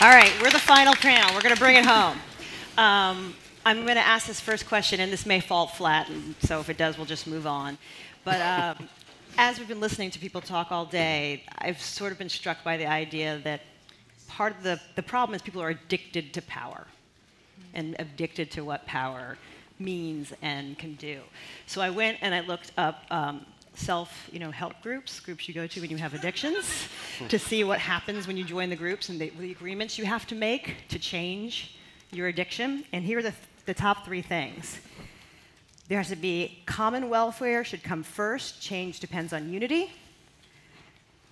All right, we're the final panel. We're going to bring it home. I'm going to ask this first question, and this may fall flat, and so if it does, we'll just move on. But as we've been listening to people talk all day, I've sort of been struck by the idea that part of the problem is people are addicted to power and addicted to what power means and can do. So I went and I looked up help groups you go to when you have addictions, to see what happens when you join the groups and the agreements you have to make to change your addiction. And here are the top 3 things. There has to be common welfare should come first. Change depends on unity.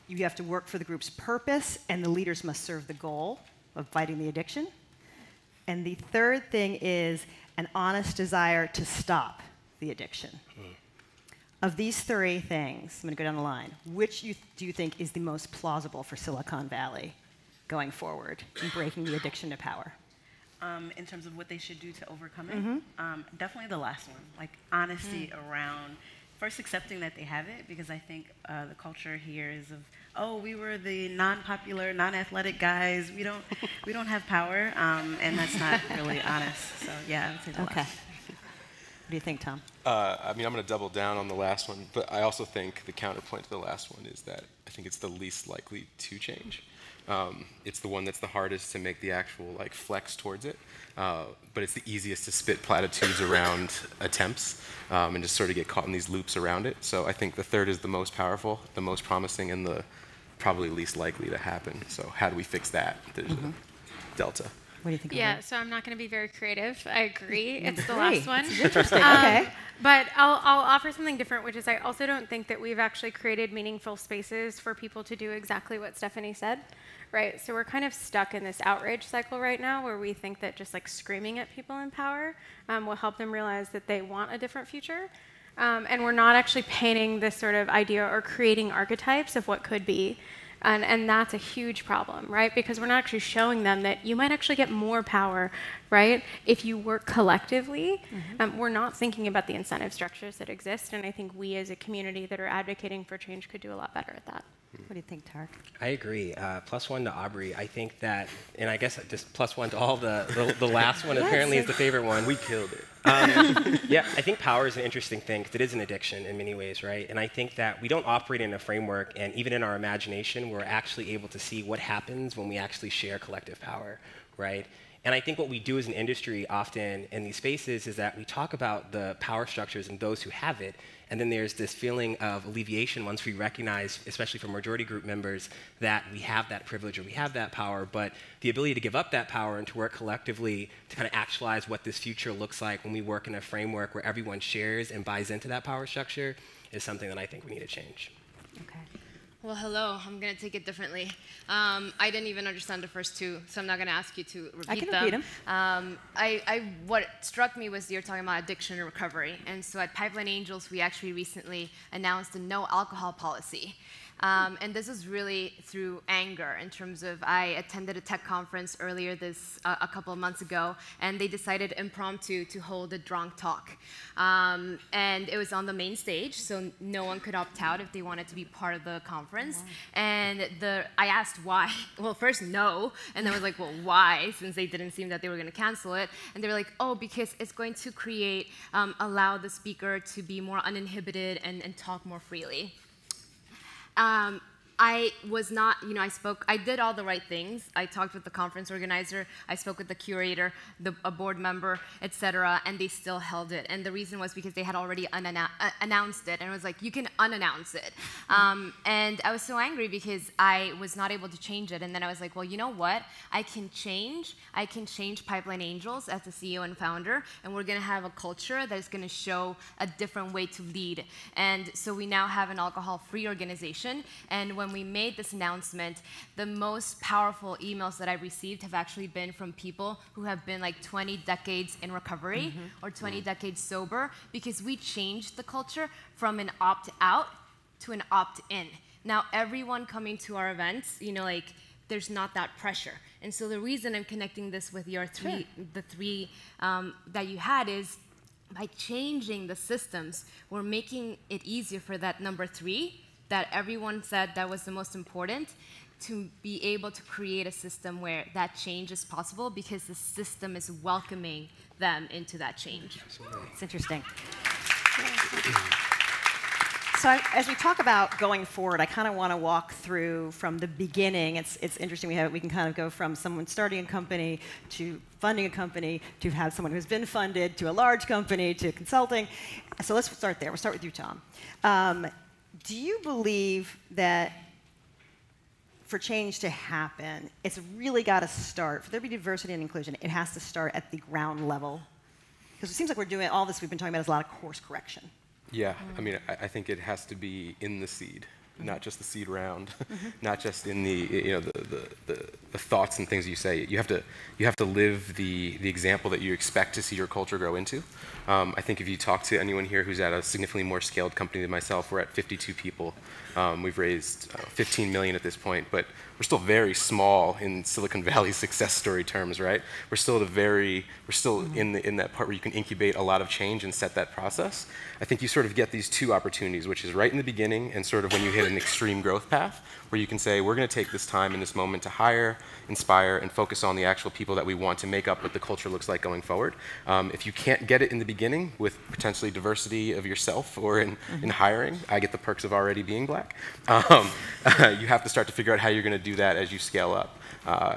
You have to work for the group's purpose, and the leaders must serve the goal of fighting the addiction. And the third thing is an honest desire to stop the addiction. Of these 3 things, I'm going to go down the line, which do you think is the most plausible for Silicon Valley going forward in breaking the addiction to power? In terms of what they should do to overcome it, definitely the last one, like honesty around first accepting that they have it, because I think the culture here is of, oh, we were the non-popular, non-athletic guys. We don't have power, and that's not really honest. So yeah, I would say the last. What do you think, Tom? I mean, I'm going to double down on the last one, but I also think the counterpoint to the last one is that I think it's the least likely to change. It's the one that's the hardest to make the actual flex towards it, but it's the easiest to spit platitudes around attempts and just sort of get caught in these loops around it. So I think the third is the most powerful, the most promising, and the probably least likely to happen. So how do we fix that? There's a delta. What do you think? Yeah, so I'm not going to be very creative. I agree. It's the last one. It's interesting. Okay. But I'll offer something different, which is I also don't think that we've actually created meaningful spaces for people to do exactly what Stephanie said, right? So we're kind of stuck in this outrage cycle right now where we think that just screaming at people in power will help them realize that they want a different future. And we're not actually painting this sort of idea or creating archetypes of what could be. And that's a huge problem, right? Because we're not actually showing them that you might actually get more power, right, if you work collectively. We're not thinking about the incentive structures that exist, and I think we as a community that are advocating for change could do a lot better at that. What do you think, Tariq? I agree. +1 to Aubrey. I think that, and I guess just +1 to all the last one apparently is the favorite one. We killed it. Yeah, I think power is an interesting thing because it is an addiction in many ways, right? And I think that we don't operate in a framework, and even in our imagination, we're actually able to see what happens when we actually share collective power, right? And I think what we do as an industry often in these spaces is that we talk about the power structures and those who have it, and then there's this feeling of alleviation once we recognize, especially for majority group members, that we have that privilege or we have that power, but the ability to give up that power and to work collectively to kind of actualize what this future looks like when we work in a framework where everyone shares and buys into that power structure is something that I think we need to change. Okay. Well, hello. I'm going to take it differently. I didn't even understand the first 2, so I'm not going to ask you to repeat them. I can repeat them. What struck me was you're talking about addiction and recovery. And so at Pipeline Angels, we actually recently announced a no alcohol policy. And this is really through anger in terms of I attended a tech conference earlier a couple of months ago, and they decided impromptu to hold a drunk talk. And it was on the main stage, so no one could opt out if they wanted to be part of the conference. Wow. And I asked why. Well, first, no. And then I was like, well, why? Since they didn't seem that they were going to cancel it. And they were like, oh, because it's going to allow the speaker to be more uninhibited and talk more freely. I was not, I did all the right things. I talked with the conference organizer, I spoke with the curator, a board member, etc., and they still held it. And the reason was because they had already announced it, and it was like, you can unannounce it. And I was so angry because I was not able to change it. And then I was like, well, you know what? I can change Pipeline Angels as the CEO and founder, and we're going to have a culture that is going to show a different way to lead. And so we now have an alcohol-free organization, and when we made this announcement, the most powerful emails that I received have actually been from people who have been like 20 decades in recovery or 20 decades sober, because we changed the culture from an opt-out to an opt-in. Now, everyone coming to our events, there's not that pressure. And so the reason I'm connecting this with your the three that you had is by changing the systems, we're making it easier for that number 3 that everyone said that was the most important, to be able to create a system where that change is possible because the system is welcoming them into that change. It's interesting. So as we talk about going forward, I kind of want to walk through from the beginning. It's interesting. We can kind of go from someone starting a company to funding a company to have someone who's been funded to a large company to consulting. So let's start there. We'll start with you, Tom. Do you believe that for change to happen, it's really got to start, for there to be diversity and inclusion, it has to start at the ground level? Because it seems like we're doing all this we've been talking about is a lot of course correction. Yeah, I mean, I think it has to be in the seed, not just the seed round, not just in the the thoughts and things you say. You have to live the example that you expect to see your culture grow into. I think if you talk to anyone here who's at a significantly more scaled company than myself, we're at 52 people. We've raised 15 million at this point, but we're still very small in Silicon Valley success story terms, right? We're still in that part where you can incubate a lot of change and set that process. I think you sort of get these two opportunities, which is right in the beginning and sort of when you hit an extreme growth path, where you can say, we're going to take this time in this moment to hire, inspire, and focus on the actual people that we want to make up what the culture looks like going forward. If you can't get it in the beginning with potentially diversity of yourself or in hiring, I get the perks of already being black. You have to start to figure out how you're going to do that as you scale up.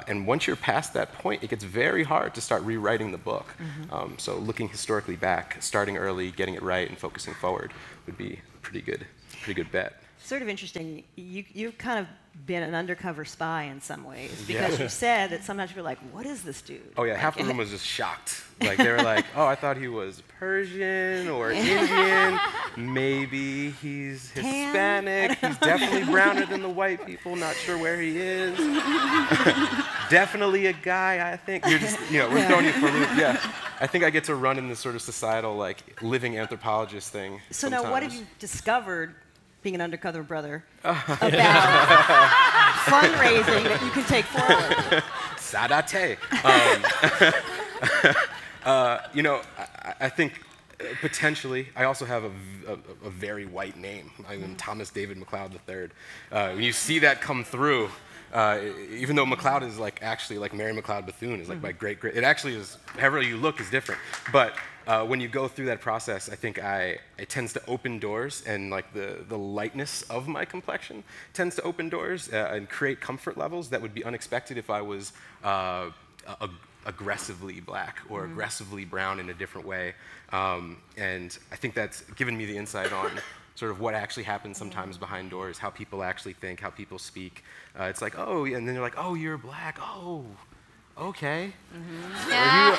And once you're past that point, it gets very hard to start rewriting the book. So looking historically back, starting early, getting it right, and focusing forward would be a pretty good bet. Sort of interesting. You've kind of been an undercover spy in some ways because you said that sometimes people are like, "What is this dude?" Oh yeah, like, half the room was just shocked. Like they were like, "Oh, I thought he was Persian or Indian. Maybe he's Hispanic. He's definitely browner than the white people. Not sure where he is. Definitely a guy, I think." You're just, we're throwing you for a loop. Yeah, I think I get to run in this sort of societal, like, living anthropologist thing. So sometimes. now, what have you discovered, being an undercover brother, about fundraising that you can take forward? Sadate. I think potentially, I also have a very white name. I'm Thomas David McLeod III. When you see that come through, even though McLeod is actually like Mary McLeod Bethune is like my great, it actually is, however you look is different. But when you go through that process, I think it tends to open doors, and like the lightness of my complexion tends to open doors and create comfort levels that would be unexpected if I was aggressively black or aggressively brown in a different way. And I think that's given me the insight on sort of what actually happens sometimes behind doors, how people actually think, how people speak. It's like, oh, and then they're like, oh, you're black. Oh, okay. Yeah.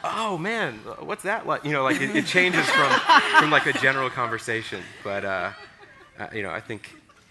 Oh man, what's that like? It changes from like a general conversation. But I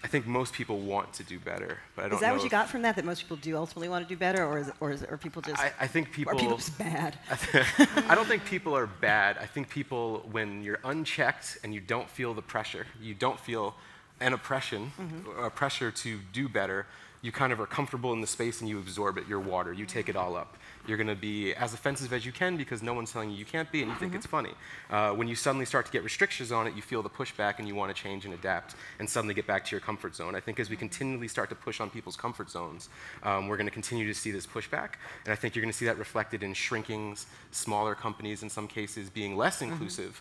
think most people want to do better, but I don't know. Is that what you got from that? That most people do ultimately want to do better, or people just? I think people. Are people just bad? I don't think people are bad. I think people, when you're unchecked and you don't feel the pressure, you don't feel an oppression or a pressure to do better. You kind of are comfortable in the space and you absorb it. You're water. You take it all up. You're going to be as offensive as you can because no one's telling you can't be, and you think it's funny. When you suddenly start to get restrictions on it, you feel the pushback and you want to change and adapt and suddenly get back to your comfort zone. I think as we continually start to push on people's comfort zones, we're going to continue to see this pushback, and I think you're going to see that reflected in shrinking, smaller companies in some cases being less inclusive,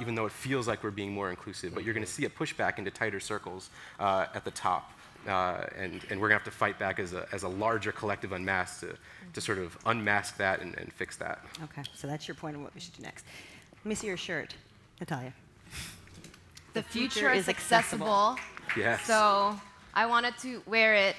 even though it feels like we're being more inclusive. But you're going to see a pushback into tighter circles at the top. And we're going to have to fight back as a larger collective unmask to sort of unmask that and fix that. Okay, so that's your point on what we should do next. Let me see your shirt, Natalia. The future is accessible. Yes. So I wanted to wear it,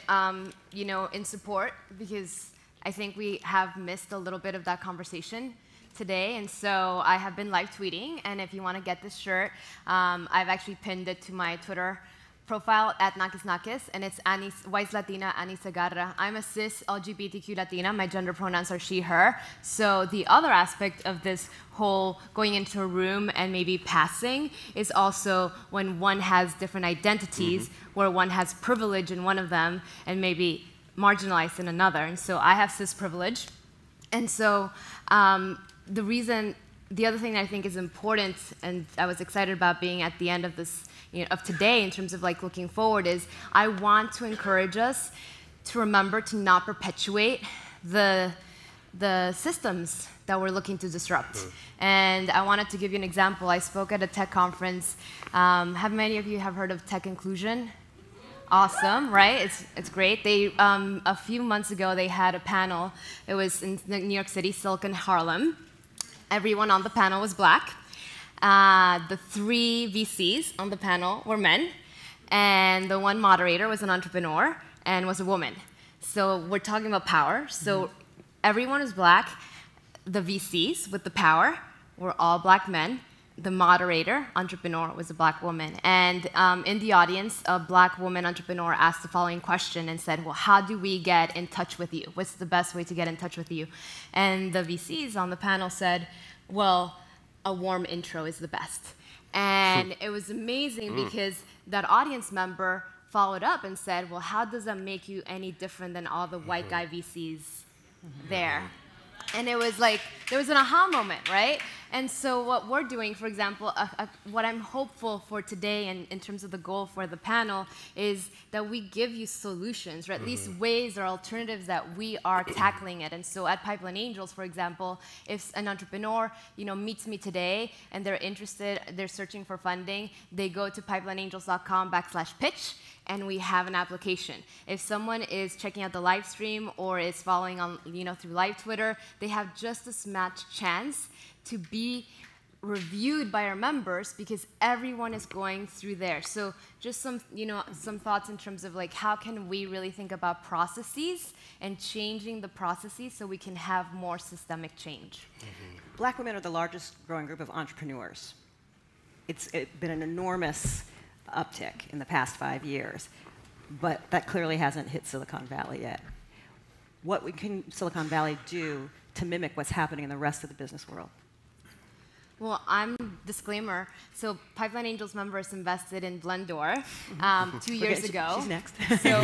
in support, because I think we have missed a little bit of that conversation today, and so I have been live tweeting, and if you want to get this shirt, I've actually pinned it to my Twitter profile at Nakis, and it's Wise Latina Ani Segarra. I'm a cis LGBTQ Latina. My gender pronouns are she, her. So the other aspect of this whole going into a room and maybe passing is also when one has different identities, where one has privilege in one of them and maybe marginalized in another. And so I have cis privilege. And so the reason the other thing that I think is important, and I was excited about being at the end of this, of today, in terms of like looking forward, is I want to encourage us to remember to not perpetuate the systems that we're looking to disrupt. And I wanted to give you an example. I spoke at a tech conference. Have many of you have heard of tech inclusion? Awesome, right? It's great. They a few months ago they had a panel. It was in New York City, Silicon Harlem. Everyone on the panel was black. The 3 VCs on the panel were men, and the one moderator was an entrepreneur and was a woman. So we're talking about power. So everyone is black. The VCs with the power were all black men. The moderator, entrepreneur, was a black woman. And in the audience, a black woman entrepreneur asked the following question and said, well, how do we get in touch with you? What's the best way to get in touch with you? And the VCs on the panel said, well, a warm intro is the best. And it was amazing because that audience member followed up and said, well, how does that make you any different than all the white guy VCs there? And it was like, there was an aha moment, right? And so what we're doing, for example, what I'm hopeful for today and in terms of the goal for the panel is that we give you solutions, or at least ways or alternatives that we are tackling it. And so at Pipeline Angels, for example, if an entrepreneur meets me today and they're interested, they're searching for funding, they go to pipelineangels.com/pitch, and we have an application. If someone is checking out the live stream or is following on, through live Twitter, they have just as much chance to be reviewed by our members because everyone is going through there. So just some thoughts in terms of like how can we really think about processes and changing the processes so we can have more systemic change. Black women are the largest growing group of entrepreneurs. It's been an enormous uptick in the past 5 years, but that clearly hasn't hit Silicon Valley yet. What can Silicon Valley do to mimic what's happening in the rest of the business world? Well, disclaimer. So Pipeline Angels members invested in Blendoor 2 years ago. She's next. So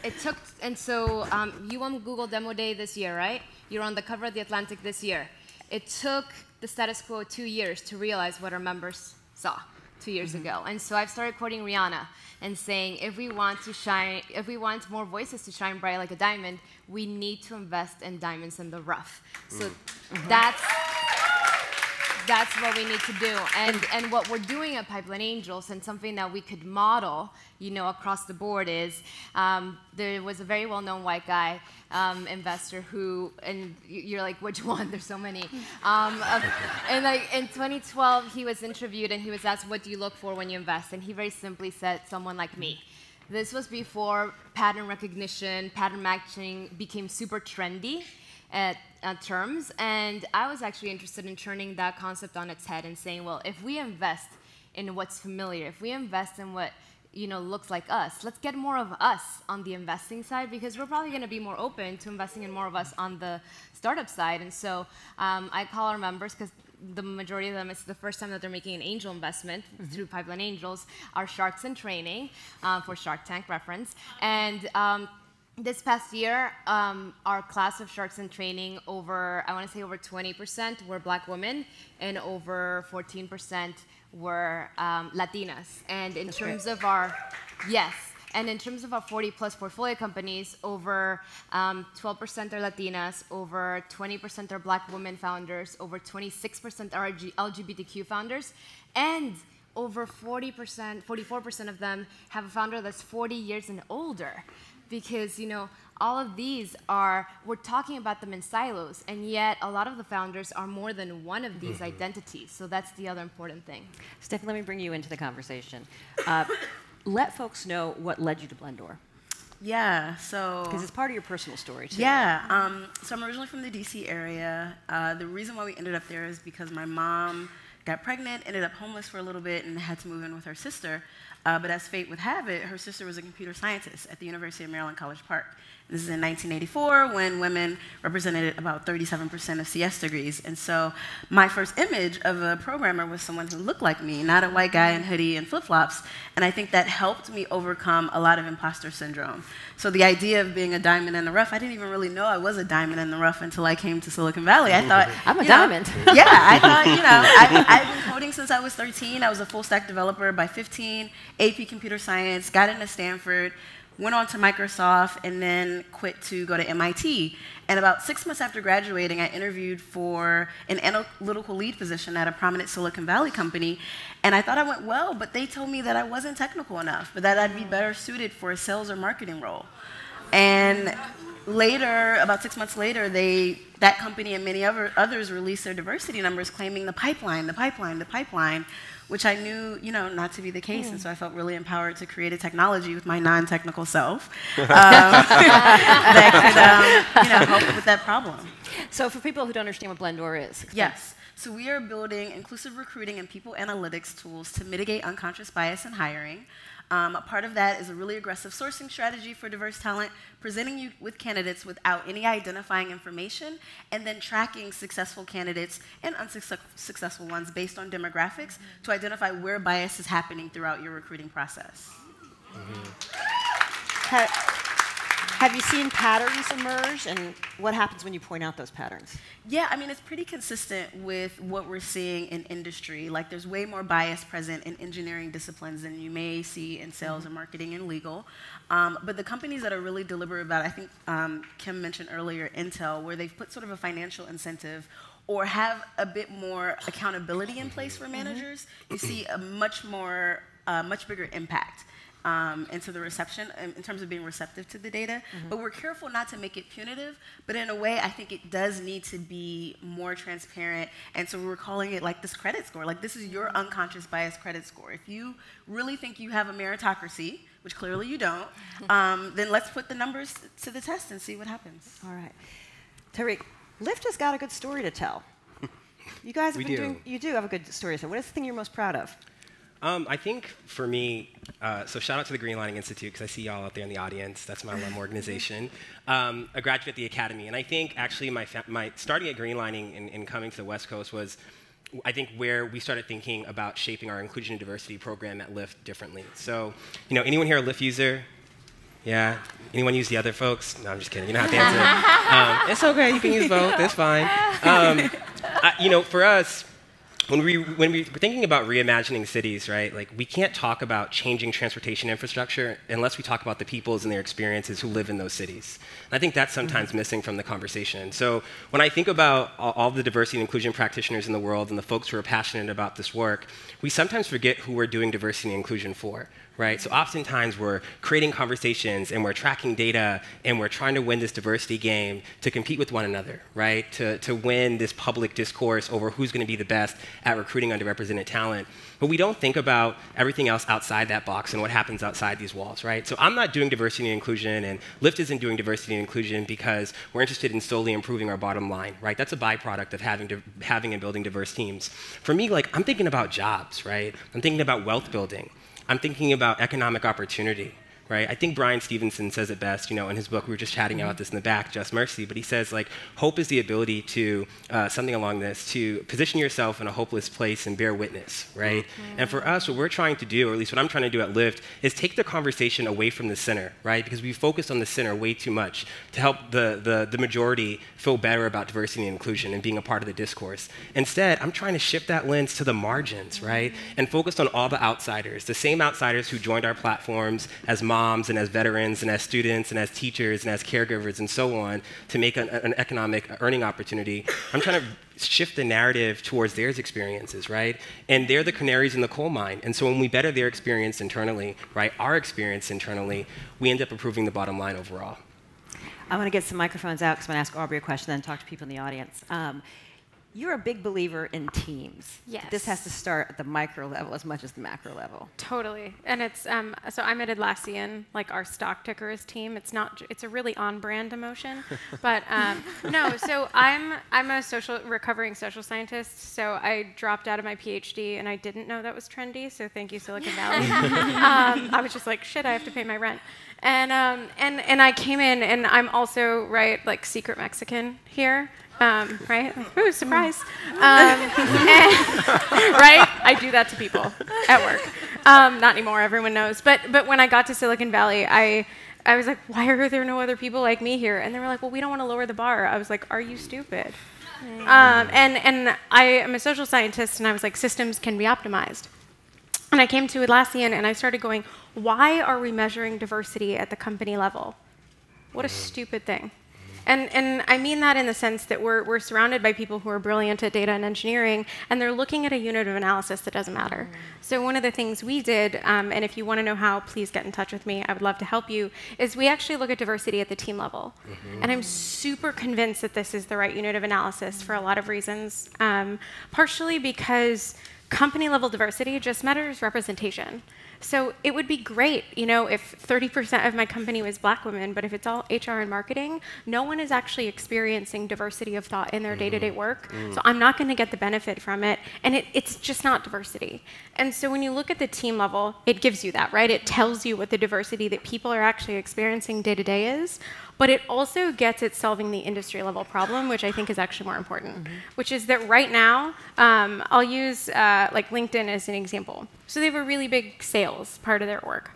it took, and so you on Google Demo Day this year, right? You're on the cover of The Atlantic this year. It took the status quo 2 years to realize what our members saw 2 years ago. And so I've started quoting Rihanna and saying, if we want to shine, if we want more voices to shine bright like a diamond, we need to invest in diamonds in the rough. So that's what we need to do. And what we're doing at Pipeline Angels, and something that we could model, across the board is, there was a very well-known white guy investor who, and you're like, which one? There's so many. And like in 2012, he was interviewed and he was asked, what do you look for when you invest? And he very simply said, someone like me. This was before pattern recognition, pattern matching became super trendy at terms, and I was actually interested in turning that concept on its head and saying, well, if we invest in what's familiar, if we invest in what looks like us, let's get more of us on the investing side, because we're probably going to be more open to investing in more of us on the startup side. And so I call our members, because the majority of them, it's the first time that they're making an angel investment through Pipeline Angels, are sharks in training, for Shark Tank reference. And this past year, our class of sharks in training, over 20% were black women, and over 14% were Latinas. And in terms of our, and in terms of our 40+ portfolio companies, over 12% are Latinas, over 20% are black women founders, over 26% are LGBTQ founders, and over 44% of them have a founder that's 40 years and older. Because, all of these we're talking about them in silos, and yet a lot of the founders are more than one of these identities. So that's the other important thing. Stephanie, let me bring you into the conversation. Let folks know what led you to Blendoor. Yeah, so... Because it's part of your personal story, too. Yeah, so I'm originally from the DC area. The reason why we ended up there is because my mom got pregnant, ended up homeless for a little bit, and had to move in with her sister. But as fate would have it, her sister was a computer scientist at the University of Maryland College Park. This is in 1984 when women represented about 37% of CS degrees. And so my first image of a programmer was someone who looked like me, not a white guy in hoodie and flip-flops. And I think that helped me overcome a lot of imposter syndrome. So the idea of being a diamond in the rough, I didn't even really know I was a diamond in the rough until I came to Silicon Valley. I thought, I'm a diamond. Yeah, I thought, I've been coding since I was 13. I was a full-stack developer by 15, AP computer science, got into Stanford, went on to Microsoft, and then quit to go to MIT. And about 6 months after graduating, I interviewed for an analytical lead position at a prominent Silicon Valley company. And I thought I went well, but they told me that I wasn't technical enough, but that I'd be better suited for a sales or marketing role. And later, about 6 months later, that company and many others released their diversity numbers claiming the pipeline, which I knew, not to be the case, and so I felt really empowered to create a technology with my non-technical self that could, help with that problem. So for people who don't understand what Blendoor is. Yes. So we are building inclusive recruiting and people analytics tools to mitigate unconscious bias in hiring. A part of that is a really aggressive sourcing strategy for diverse talent, presenting you with candidates without any identifying information, and then tracking successful candidates and unsuccessful ones based on demographics to identify where bias is happening throughout your recruiting process. Have you seen patterns emerge, and what happens when you point out those patterns? Yeah, I mean, it's pretty consistent with what we're seeing in industry. Like, there's way more bias present in engineering disciplines than you may see in sales and marketing and legal. But the companies that are really deliberate about it, I think Kim mentioned earlier Intel, where they've put sort of a financial incentive or have a bit more accountability in place for managers, you see a much bigger impact. Into the reception in terms of being receptive to the data. But we're careful not to make it punitive, but in a way I think it does need to be more transparent, and so we're calling it like this credit score. Like, this is your unconscious bias credit score. If you really think you have a meritocracy, which clearly you don't, then let's put the numbers to the test and see what happens. All right. Tariq, Lyft has got a good story to tell. You guys you do have a good story to tell. What is the thing you're most proud of? I think for me, so shout out to the Green Lining Institute, because I see y'all out there in the audience. That's my alum organization. A graduate at the academy. And I think actually my starting at Green Lining and coming to the West Coast was, I think, where we started thinking about shaping our inclusion and diversity program at Lyft differently. So, anyone here a Lyft user? Yeah? Anyone use the other folks? No, I'm just kidding. You don't have to answer. It's okay. You can use both. It's fine. For us, when we're thinking about reimagining cities, right, like, we can't talk about changing transportation infrastructure unless we talk about the peoples and their experiences who live in those cities. And I think that's sometimes missing from the conversation. So when I think about all the diversity and inclusion practitioners in the world and the folks who are passionate about this work, we sometimes forget who we're doing diversity and inclusion for. Right? So oftentimes we're creating conversations and we're tracking data and we're trying to win this diversity game to compete with one another, right? To win this public discourse over who's going to be the best at recruiting underrepresented talent. But we don't think about everything else outside that box and what happens outside these walls, right? So I'm not doing diversity and inclusion, and Lyft isn't doing diversity and inclusion because we're interested in solely improving our bottom line, right? That's a byproduct of having and building diverse teams. For me, like, I'm thinking about jobs, right? I'm thinking about wealth building. I'm thinking about economic opportunity, right? I think Brian Stevenson says it best, in his book. We were just chatting about this in the back, Just Mercy, but he says, like, hope is the ability to, something along this, to position yourself in a hopeless place and bear witness, right? And for us, what we're trying to do, or at least what I'm trying to do at Lyft, is take the conversation away from the center, right? Because we focus on the center way too much to help the majority feel better about diversity and inclusion and being a part of the discourse. Instead, I'm trying to shift that lens to the margins, right? And focus on all the outsiders, the same outsiders who joined our platforms as moms and as veterans and as students and as teachers and as caregivers and so on to make an economic earning opportunity. I'm trying to shift the narrative towards their experiences, right? And they're the canaries in the coal mine. And so when we better their experience internally, right, our experience internally, we end up improving the bottom line overall. I want to get some microphones out because I'm going to ask Aubrey a question, then talk to people in the audience. You're a big believer in teams. Yes. This has to start at the micro level as much as the macro level. Totally. And it's, so I'm at Atlassian, like our stock ticker is team. It's a really on-brand emotion. But no, so I'm a recovering social scientist. So I dropped out of my PhD and I didn't know that was trendy. So thank you, Silicon Valley. I was just like, shit, I have to pay my rent. And I came in and I'm also, right, like secret Mexican here. Right? Ooh, surprise. Right? I do that to people at work. Not anymore, everyone knows. But when I got to Silicon Valley, I was like, why are there no other people like me here? And they were like, well, we don't want to lower the bar. I was like, are you stupid? And I am a social scientist, and I was like, systems can be optimized. And I came to Atlassian, and I started going, why are we measuring diversity at the company level? What a stupid thing. And I mean that in the sense that we're surrounded by people who are brilliant at data and engineering, and they're looking at a unit of analysis that doesn't matter. So one of the things we did, and if you want to know how, please get in touch with me. I would love to help you, is we actually look at diversity at the team level. And I'm super convinced that this is the right unit of analysis for a lot of reasons, partially because company-level diversity just matters representation. So it would be great, if 30% of my company was black women, but if it's all HR and marketing, no one is actually experiencing diversity of thought in their day-to-day work. So I'm not going to get the benefit from it, and it's just not diversity. And so when you look at the team level, it gives you that, right? It tells you what the diversity that people are actually experiencing day-to-day is, but it also gets at solving the industry-level problem, which I think is actually more important, which is that right now, I'll use like LinkedIn as an example. So they have a really big sales part of their org.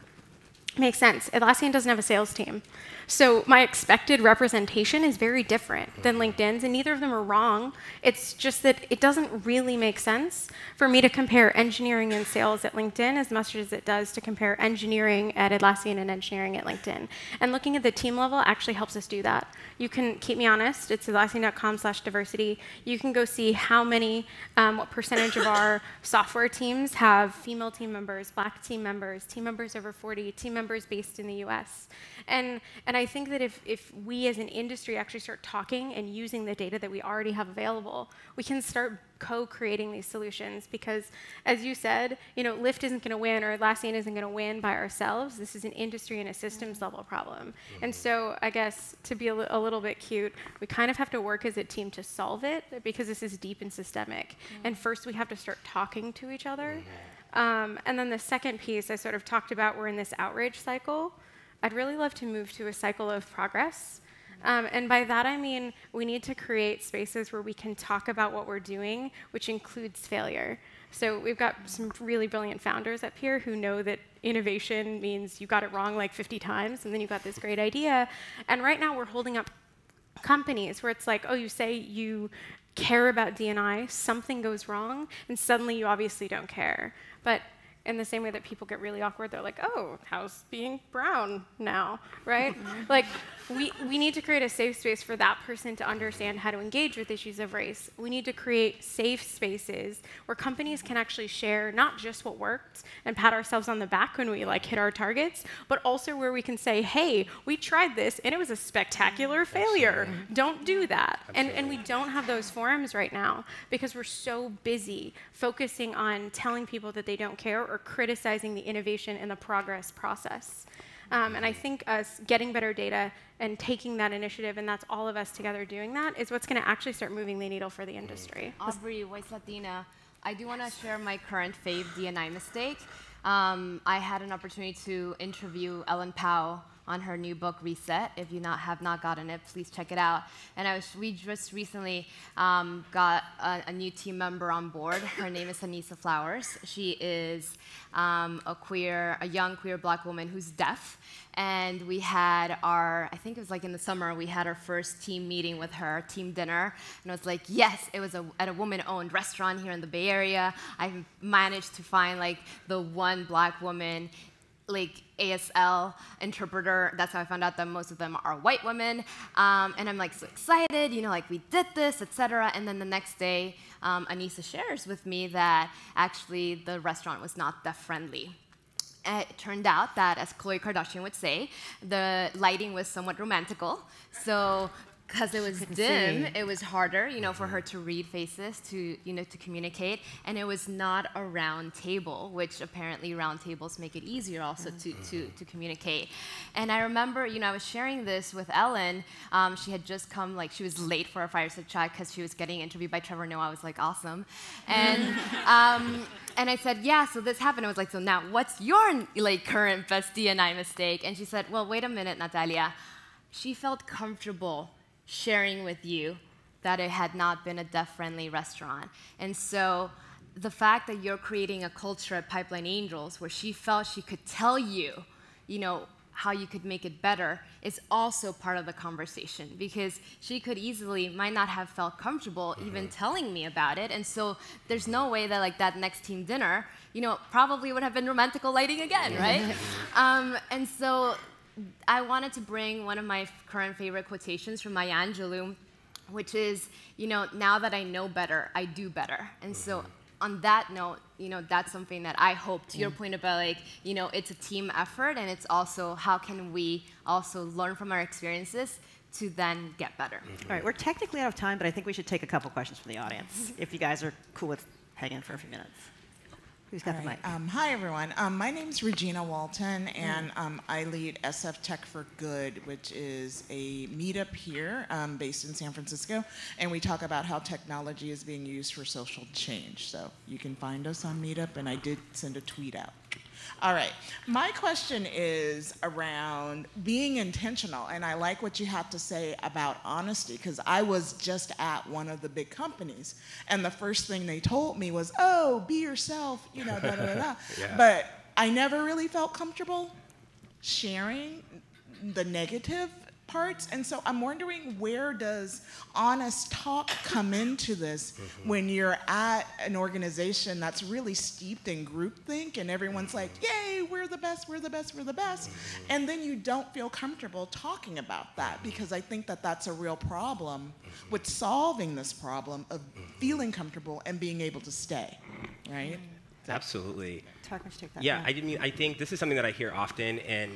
Makes sense. Atlassian doesn't have a sales team. So my expected representation is very different than LinkedIn's, and neither of them are wrong. It's just that it doesn't really make sense for me to compare engineering and sales at LinkedIn as much as it does to compare engineering at Atlassian and engineering at LinkedIn. And looking at the team level actually helps us do that. You can keep me honest. It's atlassian.com/diversity. You can go see how many, what percentage of our software teams have female team members, black team members over 40, team members based in the US. And I think that if we as an industry actually start talking and using the data that we already have available, we can start co-creating these solutions, because as you said, Lyft isn't going to win, or Atlassian isn't going to win by ourselves. This is an industry and a systems level problem. And so I guess to be a little bit cute, we kind of have to work as a team to solve it, because this is deep and systemic. And first we have to start talking to each other. And then the second piece I sort of talked about, we're in this outrage cycle. I'd really love to move to a cycle of progress. And by that I mean we need to create spaces where we can talk about what we're doing, which includes failure. So we've got some really brilliant founders up here who know that innovation means you got it wrong like 50 times, and then you got this great idea. And right now we're holding up companies where it's like, oh, you say you care about D&I, something goes wrong, and suddenly you obviously don't care. But in the same way that people get really awkward, they're like, oh, how's being brown now, right? Like, we need to create a safe space for that person to understand how to engage with issues of race. We need to create safe spaces where companies can actually share not just what worked and pat ourselves on the back when we hit our targets, but also where we can say, hey, we tried this and it was a spectacular failure. Don't do that. And we don't have those forums right now because we're so busy focusing on telling people that they don't care or criticizing the innovation and the progress process. And I think us getting better data and taking that initiative, and that's all of us together doing that, is what's going to actually start moving the needle for the industry. Aubrey, Voice Latina, I do want to share my current fave D&I mistake. I had an opportunity to interview Ellen Powell on her new book, Reset. If you have not gotten it, please check it out. And we just recently got a new team member on board. Her name is Anissa Flowers. She is a young queer black woman who's deaf. And we had I think it was in the summer, we had our first team meeting with her, team dinner. And I was like, yes, it was at a woman-owned restaurant here in the Bay Area. I managed to find the one black woman ASL interpreter. That's how I found out that most of them are white women. And I'm so excited, we did this, etc. And then the next day, Anissa shares with me that actually the restaurant was not deaf friendly. It turned out that, as Khloe Kardashian would say, the lighting was somewhat romantical. So because it was dim, it was harder, for her to read faces, to communicate, and it was not a round table, which apparently round tables make it easier also to communicate. And I remember, I was sharing this with Ellen. She had just come, she was late for a fireside chat because she was getting interviewed by Trevor Noah. I was like, awesome. And and I said, yeah, so this happened. I was like, so now what's your current best D&I mistake? And she said, well, wait a minute, Natalia. She felt comfortable sharing with you that it had not been a deaf-friendly restaurant. And so the fact that you're creating a culture at Pipeline Angels where she felt she could tell you, how you could make it better is also part of the conversation, because she might not have felt comfortable even telling me about it. And so there's no way that that next team dinner, probably would have been romantical lighting again, right? And so I wanted to bring one of my current favorite quotations from Maya Angelou, which is, now that I know better, I do better. And so on that note, that's something that I hope, to your point about it's a team effort, and it's also how can we also learn from our experiences to then get better. All right, we're technically out of time, but I think we should take a couple questions from the audience, if you guys are cool with hanging for a few minutes. Who's got the mic? Hi, everyone. My name's Regina Walton, and I lead SF Tech for Good, which is a meetup here based in San Francisco. And we talk about how technology is being used for social change. So you can find us on Meetup, and I did send a tweet out. All right. My question is around being intentional, and I like what you have to say about honesty, because I was just at one of the big companies, and the first thing they told me was, oh, be yourself, da, da, da, da. Yeah. But I never really felt comfortable sharing the negative parts, and so I'm wondering, where does honest talk come into this when you're at an organization that's really steeped in groupthink and everyone's like, yay, we're the best, we're the best, we're the best, and then you don't feel comfortable talking about that, because I think that that's a real problem with solving this problem of feeling comfortable and being able to stay, right? Absolutely. Tariq, why don't you take that? Yeah, I think this is something that I hear often, and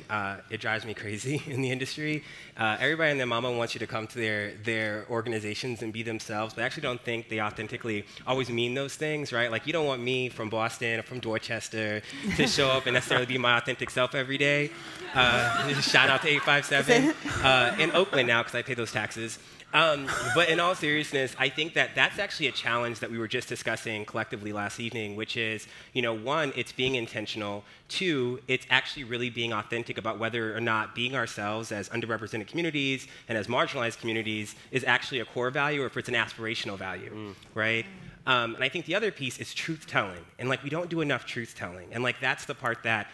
it drives me crazy in the industry. Everybody and their mama wants you to come to their organizations and be themselves, but I actually don't think they authentically always mean those things, right? Like, you don't want me from Boston or from Dorchester to show up and necessarily be my authentic self every day. Shout out to 857. In Oakland now, because I pay those taxes. But in all seriousness, I think that that's actually a challenge that we were just discussing collectively last evening, which is, one, it's being intentional. Two, it's actually really being authentic about whether or not being ourselves as underrepresented communities and as marginalized communities is actually a core value or if it's an aspirational value, right? And I think the other piece is truth-telling. And we don't do enough truth-telling. And that's the part that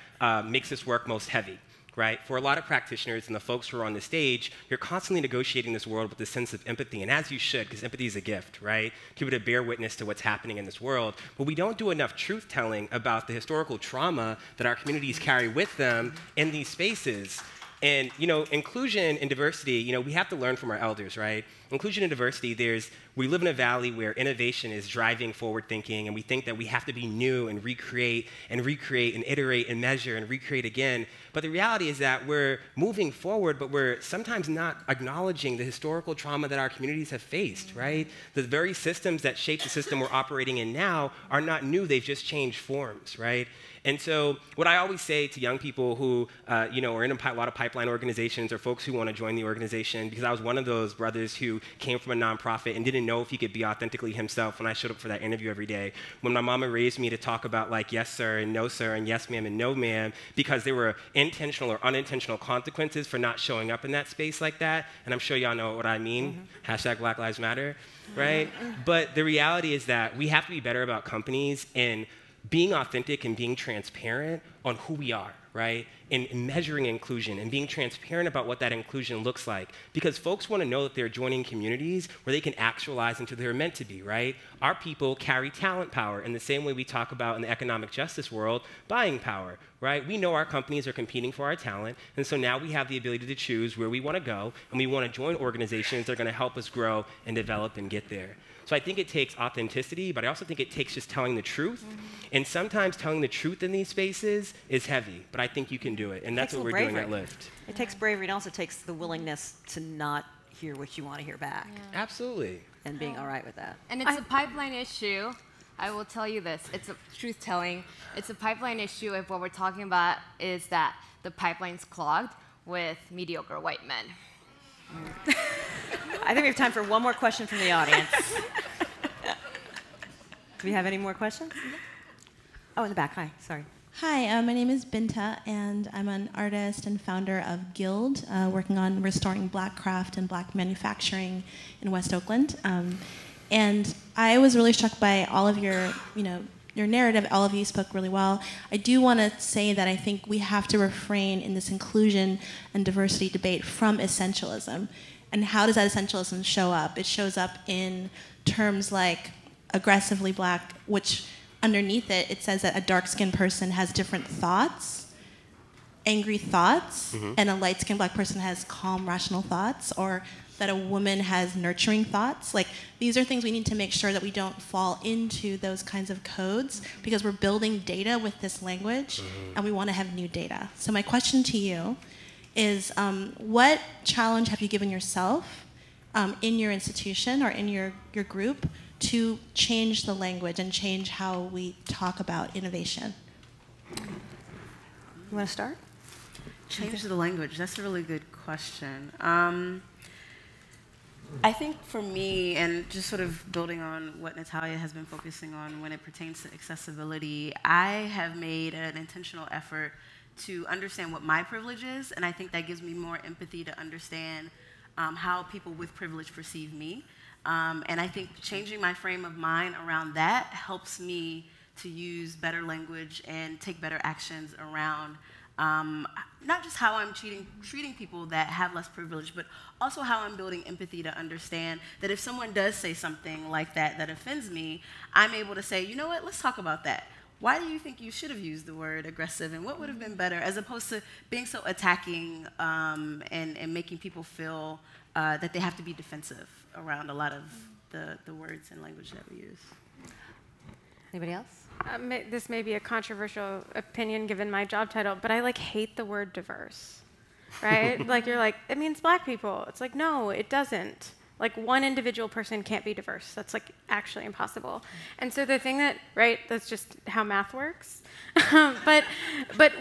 makes this work most heavy. Right? For a lot of practitioners and the folks who are on the stage, you're constantly negotiating this world with a sense of empathy, and as you should, because empathy is a gift, right? To be able to bear witness to what's happening in this world. But we don't do enough truth-telling about the historical trauma that our communities carry with them in these spaces. And, inclusion and diversity, we have to learn from our elders, right? Inclusion and diversity, we live in a valley where innovation is driving forward thinking, and we think that we have to be new and recreate and iterate and measure and recreate again. But the reality is that we're moving forward, but we're sometimes not acknowledging the historical trauma that our communities have faced, right? The very systems that shape the system we're operating in now are not new, they've just changed forms, right? And so what I always say to young people who are in a lot of pipeline organizations or folks who want to join the organization, because I was one of those brothers who came from a nonprofit and didn't know if he could be authentically himself when I showed up for that interview every day. When my mama raised me to talk about yes sir and no sir and yes ma'am and no ma'am, because there were intentional or unintentional consequences for not showing up in that space like that, and I'm sure y'all know what I mean, hashtag Black Lives Matter, right? But the reality is that we have to be better about companies and being authentic and being transparent on who we are, right? And measuring inclusion and being transparent about what that inclusion looks like. Because folks want to know that they're joining communities where they can actualize into who they're meant to be, right? Our people carry talent power in the same way we talk about in the economic justice world, buying power, right? We know our companies are competing for our talent, and so now we have the ability to choose where we want to go, and we want to join organizations that are going to help us grow and develop and get there. So I think it takes authenticity, but I also think it takes just telling the truth. And sometimes telling the truth in these spaces is heavy, but I think you can do it. And that's what we're doing at Lyft. It takes bravery, and also takes the willingness to not hear what you want to hear back. Yeah. Absolutely. And being all right with that. And it's a pipeline issue. I will tell you this. It's a truth-telling. It's a pipeline issue if what we're talking about is that the pipeline's clogged with mediocre white men. I think we have time for one more question from the audience. Do we have any more questions? Oh, in the back. Hi. Sorry. Hi, my name is Binta, and I'm an artist and founder of Guild, working on restoring Black craft and Black manufacturing in West Oakland. And I was really struck by all of your narrative. All of you spoke really well. I do want to say that I think we have to refrain in this inclusion and diversity debate from essentialism. And how does that essentialism show up? It shows up in terms like aggressively Black, which underneath it, it says that a dark-skinned person has different thoughts, angry thoughts, and a light-skinned Black person has calm, rational thoughts, or that a woman has nurturing thoughts. Like, these are things we need to make sure that we don't fall into those kinds of codes, because we're building data with this language, and we want to have new data. So my question to you is, what challenge have you given yourself in your institution or in your group to change the language and change how we talk about innovation? You want to start? Change the language. That's a really good question. I think for me, and just sort of building on what Natalia has been focusing on when it pertains to accessibility, I have made an intentional effort to understand what my privilege is, and I think that gives me more empathy to understand how people with privilege perceive me. And I think changing my frame of mind around that helps me to use better language and take better actions around not just how I'm treating people that have less privilege, but also how I'm building empathy to understand that if someone does say something like that offends me, I'm able to say, you know what, let's talk about that. Why do you think you should have used the word aggressive, and what would have been better, as opposed to being so attacking and making people feel that they have to be defensive around a lot of the words and language that we use. Anybody else? This may be a controversial opinion given my job title, but I hate the word diverse, right? You're like, it means Black people. It's like, no, it doesn't. One individual person can't be diverse. That's actually impossible. And so the thing that's just how math works. but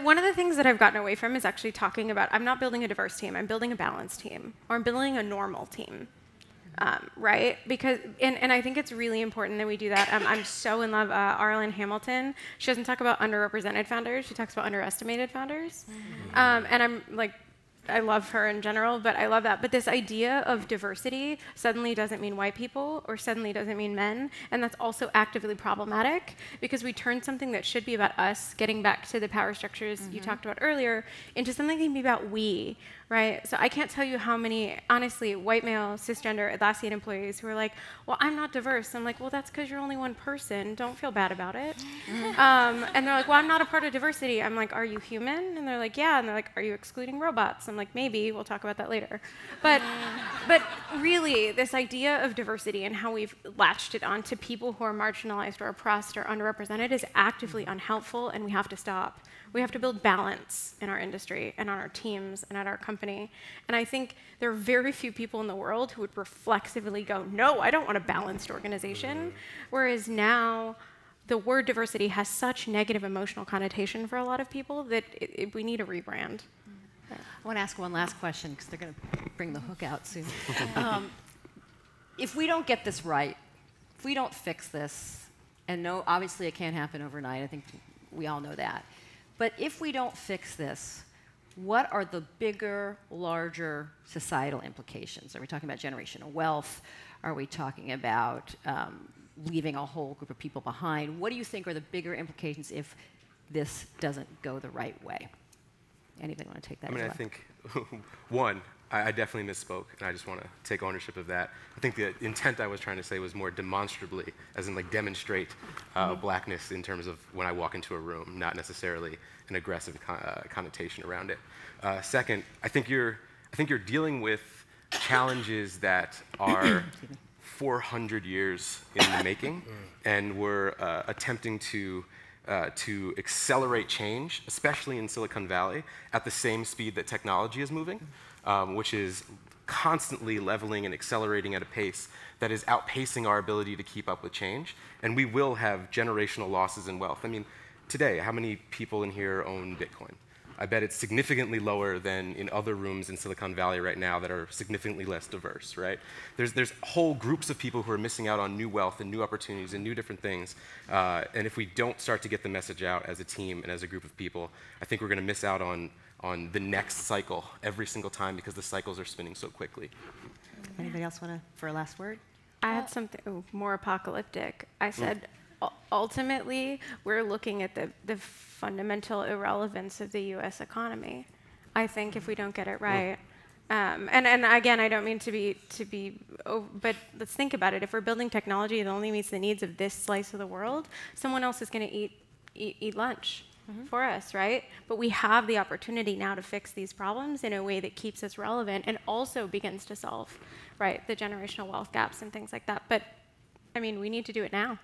one of the things that I've gotten away from is actually talking about, I'm not building a diverse team, I'm building a balanced team, or I'm building a normal team. Right? Because, and I think it's really important that we do that. I'm so in love, Arlen Hamilton, she doesn't talk about underrepresented founders, she talks about underestimated founders. And I'm I love her in general, but I love that. But this idea of diversity suddenly doesn't mean white people, or suddenly doesn't mean men, and that's also actively problematic, because we turn something that should be about us, getting back to the power structures you talked about earlier, into something that can be about we, right? So I can't tell you how many, honestly, white male, cisgender, Atlassian employees who are like, well, I'm not diverse. I'm like, well, that's because you're only one person. Don't feel bad about it. And they're like, well, I'm not a part of diversity. I'm like, are you human? And they're like, yeah. And they're like, are you excluding robots? I'm like, maybe. We'll talk about that later. But really, this idea of diversity and how we've latched it on to people who are marginalized or oppressed or underrepresented is actively unhelpful, and we have to stop. We have to build balance in our industry and on our teams and at our company. And I think there are very few people in the world who would reflexively go, no, I don't want a balanced organization. Whereas now, the word diversity has such negative emotional connotation for a lot of people that we need a rebrand. I want to ask one last question, because they're going to bring the hook out soon. If we don't get this right, if we don't fix this, and no, obviously it can't happen overnight, I think we all know that. But if we don't fix this, what are the bigger, larger societal implications? Are we talking about generational wealth? Are we talking about leaving a whole group of people behind? What do you think are the bigger implications if this doesn't go the right way? Anybody want to take that? I think, one, I definitely misspoke, and I just want to take ownership of that. I think the intent I was trying to say was more demonstrably, as in demonstrate blackness in terms of when I walk into a room, not necessarily an aggressive connotation around it. Second, I think you're dealing with challenges that are 400 years in the making, and we're attempting to accelerate change, especially in Silicon Valley, at the same speed that technology is moving, which is constantly leveling and accelerating at a pace that is outpacing our ability to keep up with change, and we will have generational losses in wealth. I mean, today, how many people in here own Bitcoin? I bet it's significantly lower than in other rooms in Silicon Valley right now that are significantly less diverse, right? There's whole groups of people who are missing out on new wealth and new opportunities and new different things. And if we don't start to get the message out as a team and as a group of people, I think we're going to miss out on the next cycle every single time because the cycles are spinning so quickly. Anybody else want to, for a last word? I had something more apocalyptic. I said, ultimately, we're looking at the fundamental irrelevance of the U.S. economy. I think if we don't get it right, and again, I don't mean to be, but let's think about it. If we're building technology that only meets the needs of this slice of the world, someone else is going to eat lunch for us, right? But we have the opportunity now to fix these problems in a way that keeps us relevant and also begins to solve, right, the generational wealth gaps and things like that. But I mean, we need to do it now.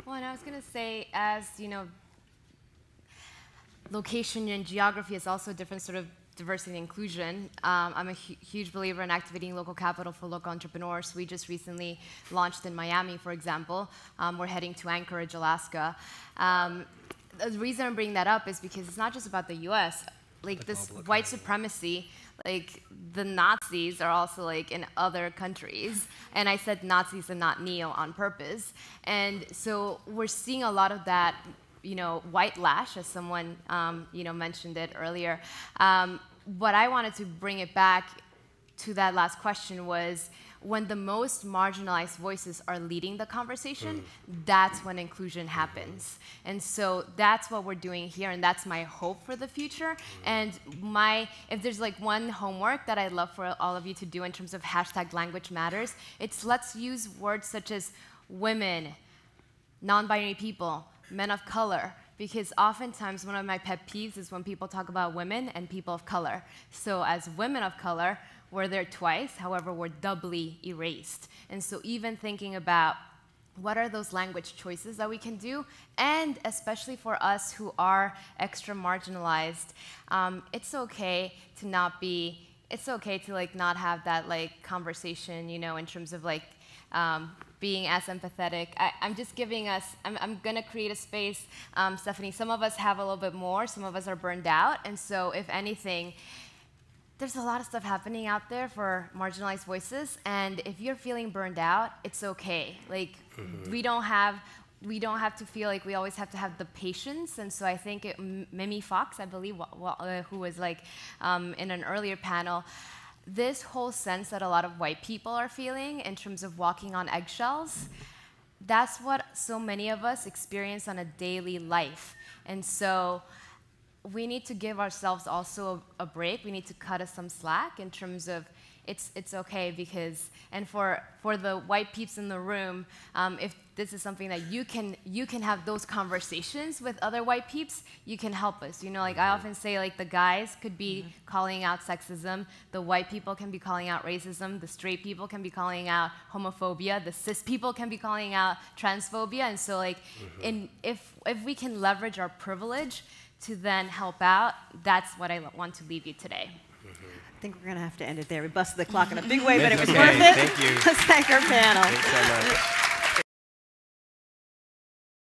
Well, and I was going to say, as you know, location and geography is also a different sort of diversity and inclusion. I'm a huge believer in activating local capital for local entrepreneurs. We just recently launched in Miami, for example. We're heading to Anchorage, Alaska. The reason I'm bringing that up is because it's not just about the U.S. Like this white supremacy, like the Nazis are also like in other countries. And I said Nazis and not neo on purpose. And so we're seeing a lot of that, you know, white lash, as someone, you know, mentioned it earlier. But I wanted to bring it back to that last question was, when the most marginalized voices are leading the conversation, that's when inclusion happens. And so that's what we're doing here, and that's my hope for the future. And if there's like one homework that I'd love for all of you to do in terms of #language matters, it's let's use words such as women, non-binary people, men of color, because oftentimes one of my pet peeves is when people talk about women and people of color. So as women of color, we're there twice, however, we're doubly erased. And so even thinking about what are those language choices that we can do, and especially for us who are extra marginalized, it's okay to not be, it's okay to like not have that like conversation, you know, in terms of like being as empathetic. I'm just giving us, I'm gonna create a space, Stephanie, some of us have a little bit more, some of us are burned out, and so if anything, there's a lot of stuff happening out there for marginalized voices, and if you're feeling burned out, it's okay. Like, we don't have to feel like we always have to have the patience, and so I think Mimi Fox, I believe, who was like in an earlier panel, this whole sense that a lot of white people are feeling in terms of walking on eggshells, that's what so many of us experience on a daily life, and so we need to give ourselves also a break. We need to cut us some slack in terms of it's okay because, and for the white peeps in the room, if this is something that you can have those conversations with other white peeps, you can help us. You know, like I often say, like the guys could be calling out sexism, the white people can be calling out racism, the straight people can be calling out homophobia, the cis people can be calling out transphobia, and so like, if we can leverage our privilege to then help out, that's what I want to leave you today. I think we're going to have to end it there. We busted the clock in a big way, but it was worth it. Thank you. Let's thank our panel. Thanks so much.